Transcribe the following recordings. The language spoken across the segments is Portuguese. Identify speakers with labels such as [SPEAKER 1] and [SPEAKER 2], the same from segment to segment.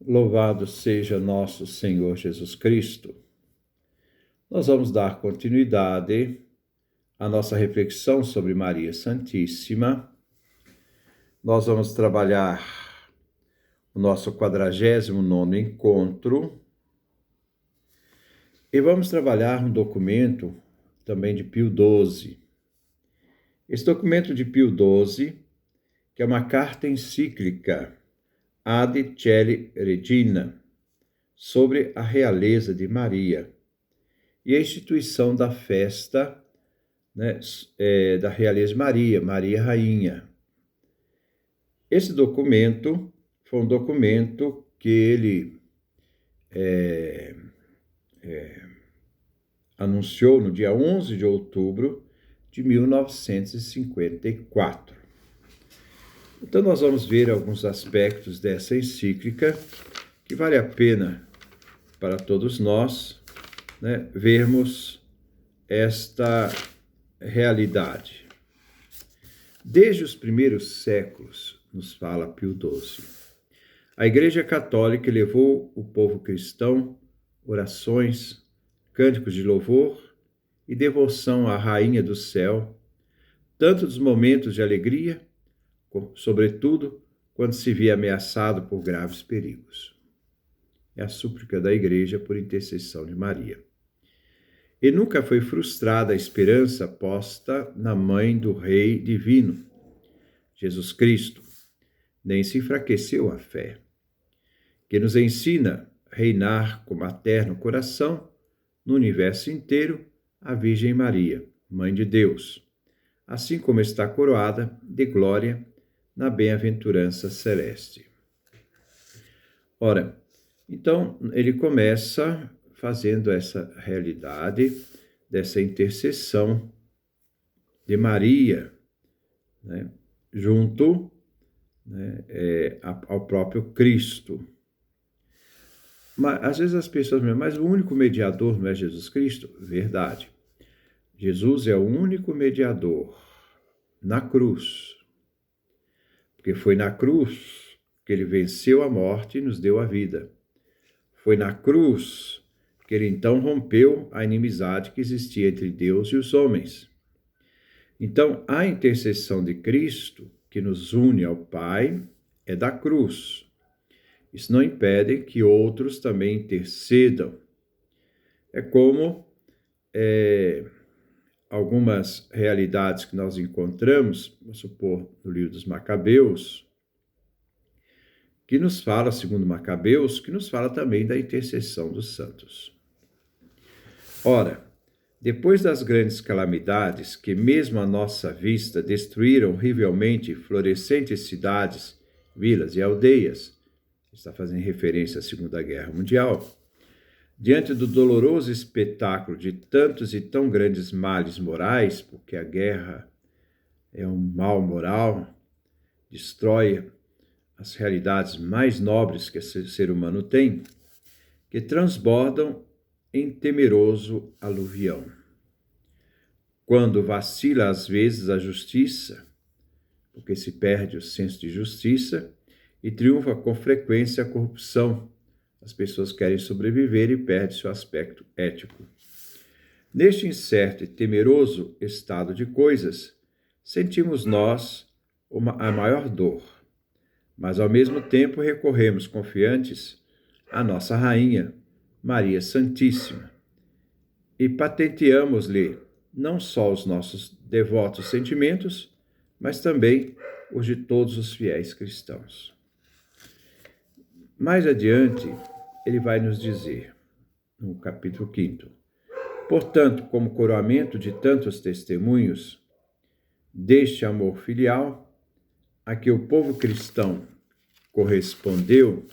[SPEAKER 1] Louvado seja nosso Senhor Jesus Cristo. Nós vamos dar continuidade à nossa reflexão sobre Maria Santíssima. Nós vamos trabalhar o nosso 49º encontro e vamos trabalhar um documento também de Pio XII. Esse documento de Pio XII, que é uma carta encíclica Ad Coeli Regina, sobre a realeza de Maria e a instituição da festa, da realeza de Maria, Maria Rainha. Esse documento foi um documento que ele anunciou no dia 11 de outubro de 1954. Então, nós vamos ver alguns aspectos dessa encíclica que vale a pena para todos nós, vermos esta realidade. Desde os primeiros séculos, nos fala Pio XII, a Igreja Católica elevou o povo cristão, orações, cânticos de louvor e devoção à Rainha do Céu, tanto dos momentos de alegria, sobretudo quando se via ameaçado por graves perigos. É a súplica da Igreja por intercessão de Maria. E nunca foi frustrada a esperança posta na mãe do Rei Divino, Jesus Cristo, nem se enfraqueceu a fé, que nos ensina a reinar com materno coração no universo inteiro a Virgem Maria, Mãe de Deus, assim como está coroada de glória na bem-aventurança celeste. Ora, então ele começa fazendo essa realidade dessa intercessão de Maria, junto ao próprio Cristo. Mas às vezes as pessoas me dizem, mas o único mediador não é Jesus Cristo? Verdade. Jesus é o único mediador na cruz. Porque foi na cruz que ele venceu a morte e nos deu a vida. Foi na cruz que ele então rompeu a inimizade que existia entre Deus e os homens. Então, a intercessão de Cristo, que nos une ao Pai, é da cruz. Isso não impede que outros também intercedam. É como algumas realidades que nós encontramos, vamos supor, no livro dos Macabeus, que nos fala, segundo Macabeus, que nos fala também da intercessão dos santos. Ora, depois das grandes calamidades que mesmo à nossa vista destruíram horrivelmente florescentes cidades, vilas e aldeias, está fazendo referência à Segunda Guerra Mundial, diante do doloroso espetáculo de tantos e tão grandes males morais, porque a guerra é um mal moral, destrói as realidades mais nobres que o ser humano tem, que transbordam em temeroso aluvião. Quando vacila às vezes a justiça, porque se perde o senso de justiça, e triunfa com frequência a corrupção, as pessoas querem sobreviver e perdem seu aspecto ético. Neste incerto e temeroso estado de coisas, sentimos nós a maior dor, mas ao mesmo tempo recorremos confiantes à nossa Rainha, Maria Santíssima, e patenteamos-lhe não só os nossos devotos sentimentos, mas também os de todos os fiéis cristãos. Mais adiante, ele vai nos dizer, no capítulo 5º, portanto, como coroamento de tantos testemunhos deste amor filial, a que o povo cristão correspondeu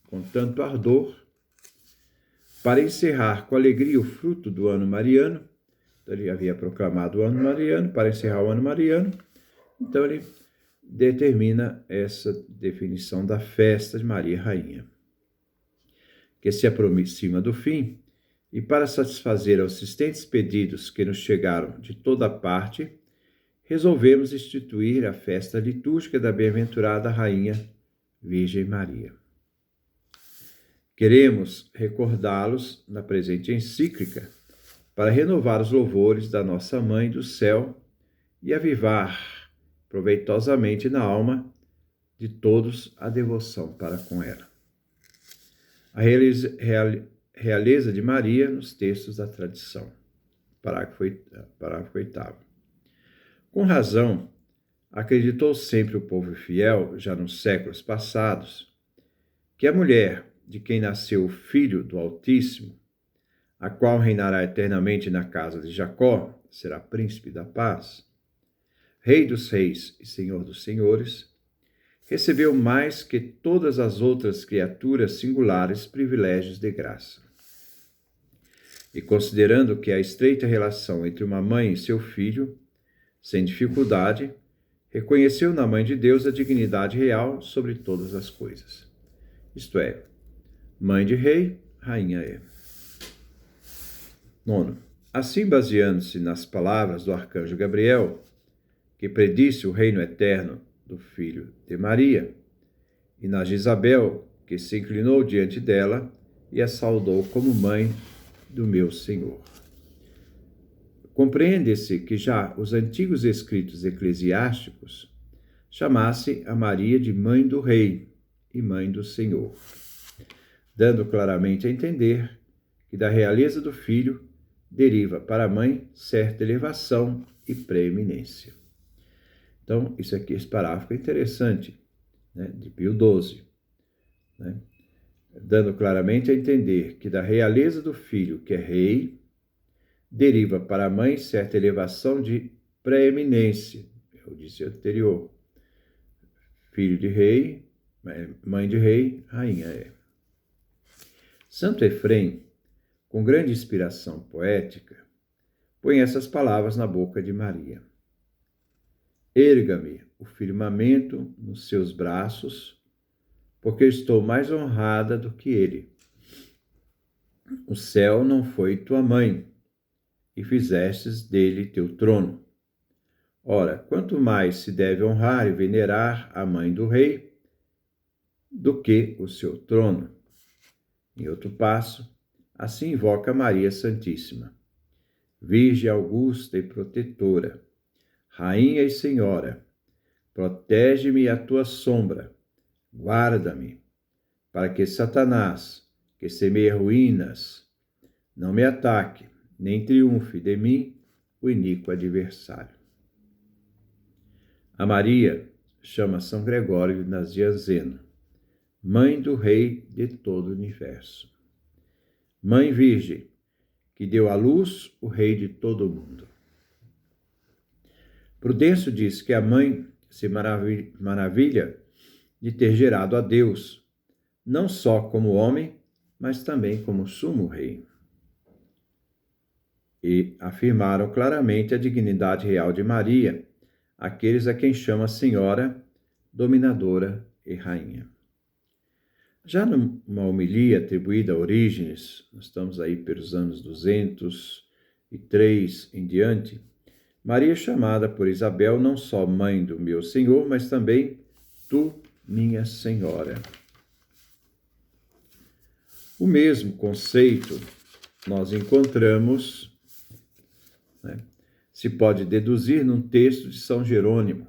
[SPEAKER 1] com tanto ardor, para encerrar com alegria o fruto do ano mariano, então ele havia proclamado o ano mariano, para encerrar o ano mariano, então ele determina essa definição da festa de Maria Rainha, que se aproxima do fim, e para satisfazer aos insistentes pedidos que nos chegaram de toda parte, resolvemos instituir a festa litúrgica da bem-aventurada Rainha Virgem Maria. Queremos recordá-los na presente encíclica para renovar os louvores da nossa Mãe do Céu e avivar proveitosamente na alma de todos a devoção para com ela. A realeza de Maria nos textos da tradição. Parágrafo 8º. Com razão, acreditou sempre o povo fiel, já nos séculos passados, que a mulher de quem nasceu o Filho do Altíssimo, a qual reinará eternamente na casa de Jacó, será príncipe da paz, Rei dos reis e Senhor dos senhores, recebeu mais que todas as outras criaturas singulares privilégios de graça. E considerando que a estreita relação entre uma mãe e seu filho, sem dificuldade, reconheceu na Mãe de Deus a dignidade real sobre todas as coisas. Isto é, Mãe de Rei, Rainha é. 9. Assim, baseando-se nas palavras do arcanjo Gabriel, que predisse o reino eterno do filho de Maria, e na de Isabel, que se inclinou diante dela e a saudou como mãe do meu Senhor. Compreende-se que já os antigos escritos eclesiásticos chamassem a Maria de Mãe do Rei e Mãe do Senhor, dando claramente a entender que da realeza do Filho deriva para a Mãe certa elevação e preeminência. Então, esse parágrafo é interessante, né, de Pio XII, né, dando claramente a entender que da realeza do Filho, que é Rei, deriva para a Mãe certa elevação de preeminência. Eu disse anterior, Filho de Rei, Mãe de Rei, Rainha é. Santo Efrem, com grande inspiração poética, põe essas palavras na boca de Maria. Erga-me o firmamento nos seus braços, porque estou mais honrada do que ele. O céu não foi tua mãe, e fizestes dele teu trono. Ora, quanto mais se deve honrar e venerar a mãe do rei do que o seu trono. Em outro passo, assim invoca Maria Santíssima, Virgem augusta e protetora, Rainha e Senhora, protege-me à tua sombra, guarda-me, para que Satanás, que semeia ruínas, não me ataque, nem triunfe de mim o iníquo adversário. A Maria chama São Gregório Nazianzeno, Mãe do Rei de todo o universo. Mãe Virgem, que deu à luz o Rei de todo o mundo. Prudêncio diz que a mãe se maravilha de ter gerado a Deus, não só como homem, mas também como sumo rei. E afirmaram claramente a dignidade real de Maria, aqueles a quem chama Senhora, Dominadora e Rainha. Já numa homilia atribuída a Orígenes, nós estamos aí pelos anos 203 em diante, Maria é chamada por Isabel não só Mãe do meu Senhor, mas também Tu, minha Senhora. O mesmo conceito nós encontramos, se pode deduzir num texto de São Jerônimo,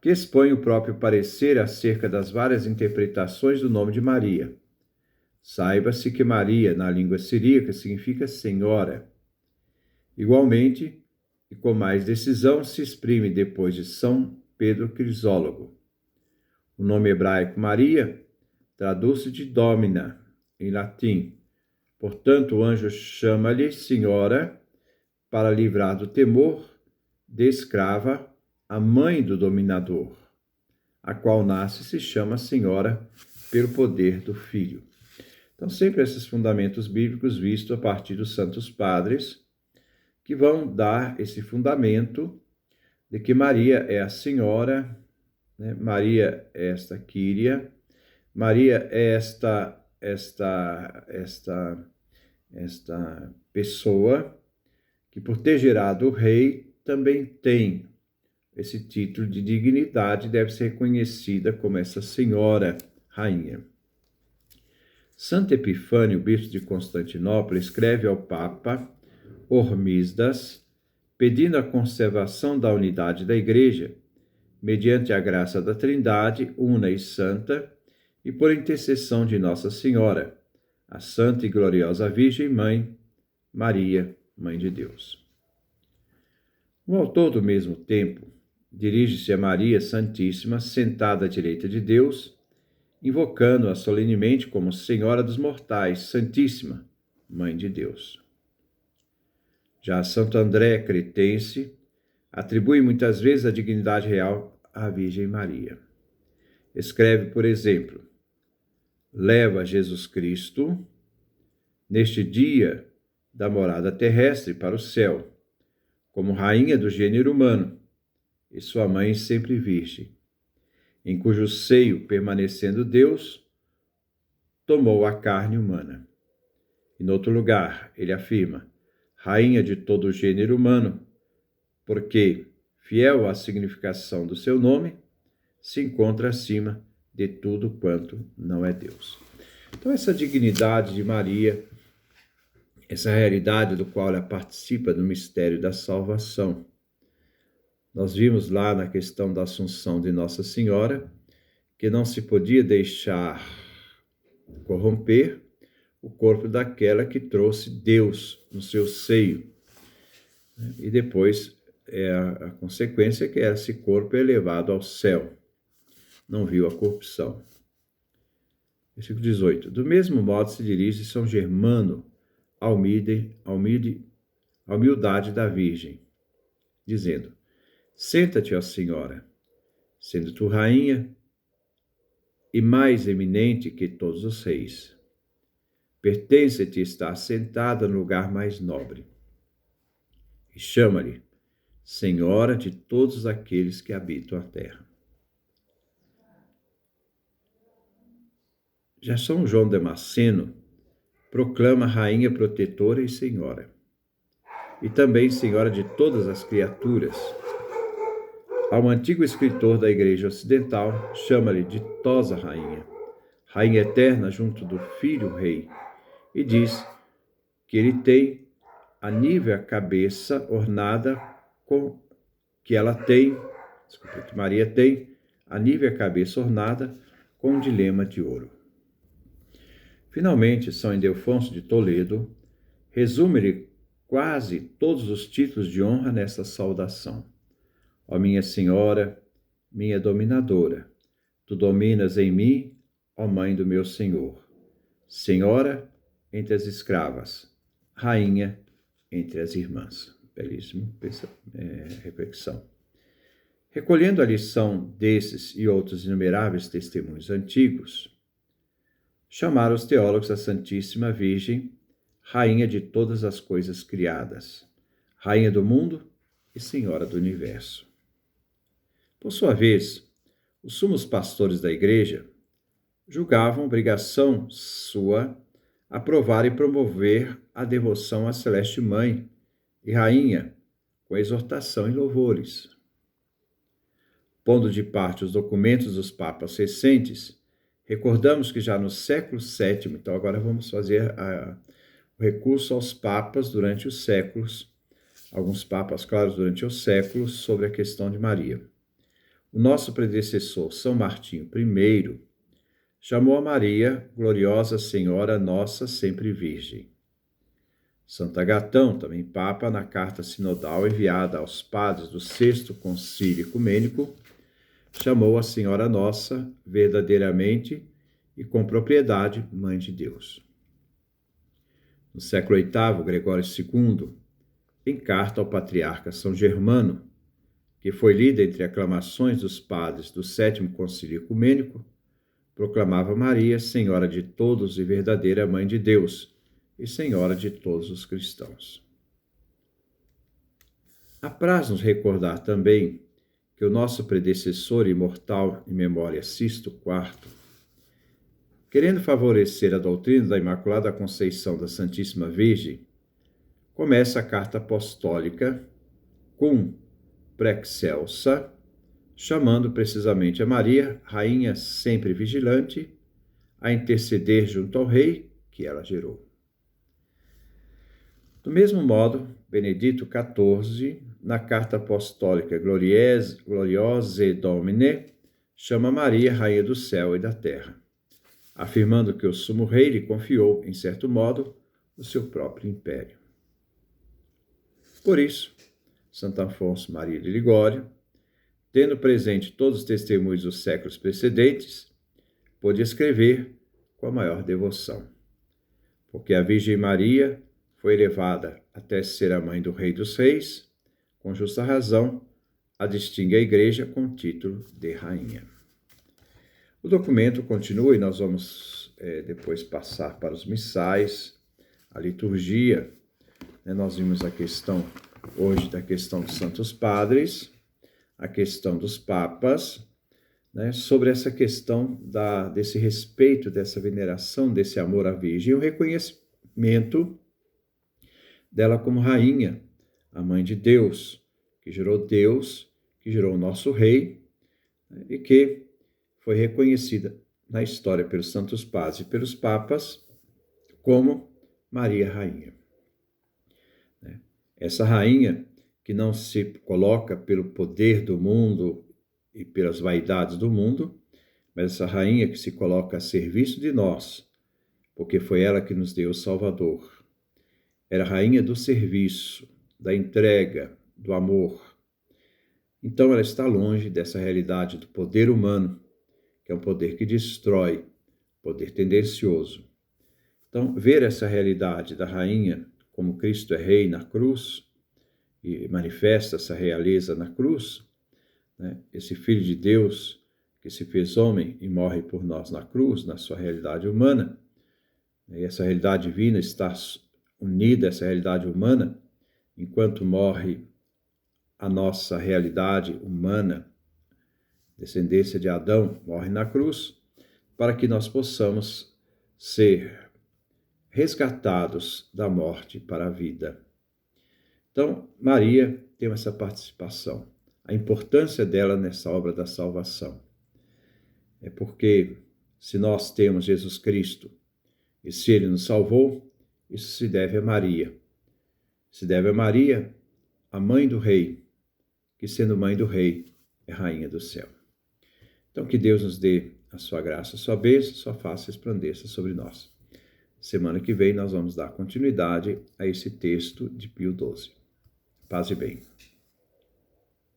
[SPEAKER 1] que expõe o próprio parecer acerca das várias interpretações do nome de Maria. Saiba-se que Maria, na língua siríaca, significa Senhora. Igualmente, e com mais decisão, se exprime depois de São Pedro Crisólogo. O nome hebraico Maria traduz-se de Domina, em latim. Portanto, o anjo chama-lhe Senhora para livrar do temor de escrava a mãe do dominador, a qual nasce e se chama Senhora pelo poder do Filho. Então, sempre esses fundamentos bíblicos vistos a partir dos santos padres, que vão dar esse fundamento de que Maria é a Senhora, né? Maria é esta Quíria, Maria é esta pessoa que, por ter gerado o rei, também tem esse título de dignidade, deve ser reconhecida como essa Senhora Rainha. Santo Epifânio, bispo de Constantinopla, escreve ao Papa Hormisdas, pedindo a conservação da unidade da Igreja, mediante a graça da Trindade, una e santa, e por intercessão de Nossa Senhora, a Santa e Gloriosa Virgem Mãe, Maria, Mãe de Deus. O autor do mesmo tempo dirige-se a Maria Santíssima, sentada à direita de Deus, invocando-a solenemente como Senhora dos Mortais, Santíssima, Mãe de Deus. Já Santo André Cretense atribui muitas vezes a dignidade real à Virgem Maria. Escreve, por exemplo, leva Jesus Cristo, neste dia da morada terrestre, para o céu, como rainha do gênero humano, e sua mãe sempre virgem, em cujo seio, permanecendo Deus, tomou a carne humana. Em outro lugar, ele afirma, rainha de todo o gênero humano, porque, fiel à significação do seu nome, se encontra acima de tudo quanto não é Deus. Então, essa dignidade de Maria, essa realidade do qual ela participa do mistério da salvação. Nós vimos lá na questão da Assunção de Nossa Senhora que não se podia deixar corromper o corpo daquela que trouxe Deus no seu seio. E depois a consequência é que esse corpo é levado ao céu. Não viu a corrupção. Versículo 18. Do mesmo modo se dirige São Germano à humildade da Virgem, dizendo, senta-te, ó Senhora, sendo tu rainha e mais eminente que todos os reis. Pertence-te estar sentada no lugar mais nobre. E chama-lhe Senhora de todos aqueles que habitam a terra. Já São João Damasceno proclama rainha protetora e senhora, e também senhora de todas as criaturas. Ao antigo escritor da Igreja Ocidental, chama-lhe ditosa rainha, rainha eterna junto do Filho Rei, e diz que ele tem a nívea cabeça ornada com que Maria tem a nívea cabeça ornada com um dilema de ouro. Finalmente, São Ildefonso de Toledo resume-lhe quase todos os títulos de honra nessa saudação. Ó minha Senhora, minha dominadora, tu dominas em mim, ó Mãe do meu Senhor. Senhora entre as escravas, rainha entre as irmãs. Belíssimo reflexão. Recolhendo a lição desses e outros inumeráveis testemunhos antigos, chamaram os teólogos a Santíssima Virgem, rainha de todas as coisas criadas, rainha do mundo e senhora do universo. Por sua vez, os sumos pastores da Igreja julgavam obrigação sua aprovar e promover a devoção à Celeste Mãe e Rainha, com exortação e louvores. Pondo de parte os documentos dos papas recentes, recordamos que já no século VII, então agora vamos fazer o recurso aos papas durante os séculos, alguns papas, claro, durante os séculos, sobre a questão de Maria. O nosso predecessor, São Martinho I, chamou a Maria, gloriosa Senhora Nossa Sempre Virgem. Santo Agatão, também Papa, na carta sinodal enviada aos padres do Sexto Concílio Ecumênico, chamou a Senhora Nossa, verdadeiramente e com propriedade, Mãe de Deus. No século VIII, Gregório II, em carta ao patriarca São Germano, que foi lida entre aclamações dos padres do Sétimo Concílio Ecumênico, proclamava Maria Senhora de todos e verdadeira Mãe de Deus, e Senhora de todos os cristãos. Apraz-nos recordar também que o nosso predecessor imortal em memória Sisto IV, querendo favorecer a doutrina da Imaculada Conceição da Santíssima Virgem, começa a carta apostólica cum praexcelsa, chamando precisamente a Maria, Rainha sempre vigilante, a interceder junto ao Rei que ela gerou. Do mesmo modo, Benedito XIV, na carta apostólica Gloriose Domine, chama Maria Rainha do Céu e da Terra, afirmando que o Sumo Rei lhe confiou, em certo modo, o seu próprio império. Por isso, Santo Afonso Maria de Ligório, tendo presente todos os testemunhos dos séculos precedentes, pôde escrever com a maior devoção, porque a Virgem Maria foi elevada até ser a mãe do Rei dos Reis, com justa razão, a distingue a Igreja com o título de Rainha. O documento continua e nós vamos depois passar para os missais, a liturgia. Nós vimos a questão hoje da questão dos Santos Padres, a questão dos Papas, sobre essa questão desse respeito, dessa veneração, desse amor à Virgem, e o reconhecimento dela como Rainha, a Mãe de Deus, que gerou o nosso Rei, e que foi reconhecida na história pelos Santos Padres e pelos Papas como Maria Rainha. Essa Rainha que não se coloca pelo poder do mundo e pelas vaidades do mundo, mas essa Rainha que se coloca a serviço de nós, porque foi ela que nos deu o Salvador. Era a Rainha do serviço, da entrega, do amor. Então ela está longe dessa realidade do poder humano, que é um poder que destrói, poder tendencioso. Então, ver essa realidade da Rainha, como Cristo é Rei na cruz, e manifesta essa realeza na cruz, esse Filho de Deus que se fez homem e morre por nós na cruz, na sua realidade humana, e essa realidade divina está unida a essa realidade humana, enquanto morre a nossa realidade humana, descendência de Adão, morre na cruz, para que nós possamos ser resgatados da morte para a vida. Então, Maria tem essa participação, a importância dela nessa obra da salvação. É porque se nós temos Jesus Cristo e se Ele nos salvou, isso se deve a Maria. Se deve a Maria, a mãe do Rei, que sendo mãe do Rei, é Rainha do céu. Então, que Deus nos dê a sua graça, a sua bênção, a sua face resplandeça sobre nós. Semana que vem nós vamos dar continuidade a esse texto de Pio XII. Paz e bem.